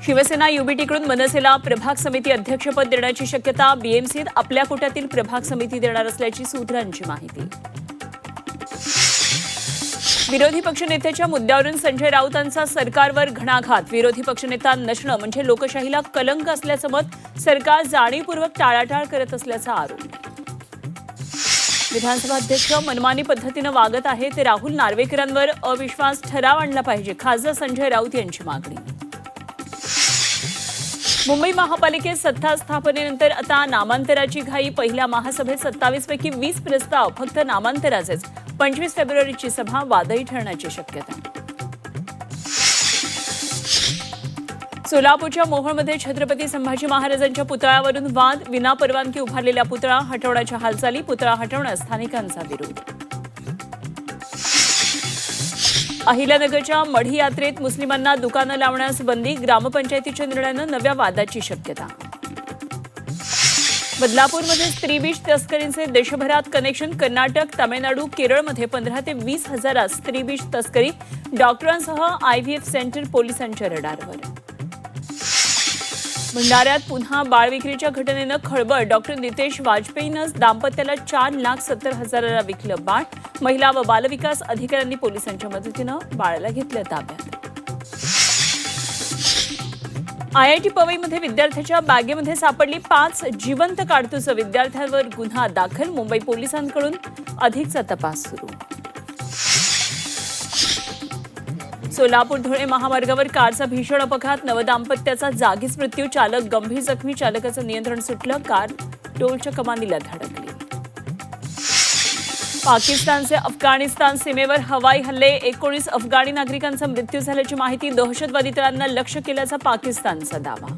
शिवसेना युबीटीकडून मनसेला प्रभाग समिती अध्यक्षपद देण्याची शक्यता. बीएमसीत आपल्या कोट्यातील प्रभाग समिती देणार असल्याची सूत्रांची माहिती. विरोधी पक्षनेत्याच्या मुद्द्यावरून संजय राऊतांचा सरकारवर घणाघात. विरोधी पक्षनेता नसणं म्हणजे लोकशाहीला कलंक असल्याचं मत. सरकार जाणीवपूर्वक टाळाटाळ करत असल्याचा आरोप. विधानसभा अध्यक्ष मनमानी पद्धतीनं वागत आहे ते राहुल नार्वेकरांवर अविश्वास ठराव आणला पाहिजे. खासदार संजय राऊत यांची मागणी. मुंबई महापालिकेत सत्ता स्थापनेनंतर आता नामांतराची घाई. पहिल्या महासभेत 27 पैकी 20 प्रस्ताव फक्त नामांतराचेच. 25 फेब्रुवारीची सभा वादळी ठरण्याची शक्यता. सोलापूरच्या मोहोळमध्ये छत्रपती संभाजी महाराजांच्या पुतळ्यावरून वाद. विनापरवानगी उभारलेला पुतळा हटवण्याच्या हालचाली. पुतळा हटवण्यास स्थानिकांचा विरोध. अहिल्यानगरच्या मढी यात्रेत मुस्लिमांना दुकानं लावण्यास बंदी. ग्रामपंचायतीच्या निर्णयानं नव्या वादाची शक्यता. बदलापूरमध्ये स्त्रीविष तस्करींचे देशभरात कनेक्शन. कर्नाटक, तामिळनाडू, केरळमध्ये 15 ते 20 हजारात स्त्रीविष तस्करी. डॉक्टरांसह IVF सेंटर पोलिसांच्या रडारवर. भंडाऱ्यात पुन्हा बाळविक्रीच्या घटनेनं खळबळ. डॉक्टर नितेश वाजपेयीनं दाम्पत्याला 4,70,000ला विकलं बाळ. महिला व बालविकास अधिकाऱ्यांनी पोलिसांच्या मदतीनं बाळाला घेतलं ताब्यात. IIT पवईमध्ये विद्यार्थ्याच्या बॅगेमध्ये सापडली 5 जिवंत काडतुसं. विद्यार्थ्यांवर गुन्हा दाखल. मुंबई पोलिसांकडून अधिकचा तपास सुरू. सोलापूर धुळे महामार्गावर कारचा भीषण अपघात. नवदाम्पत्याचा जागीच मृत्यू. चालक गंभीर जखमी. चालकाचं नियंत्रण सुटलं. कार टोलच्या कमानीला धडकली. पाकिस्तानचे अफगाणिस्तान सीमेवर हवाई हल्ले. 19 अफगाणी नागरिकांचा मृत्यू झाल्याची माहिती. दहशतवादी तळांना लक्ष्य केल्याचा पाकिस्तानचा दावा.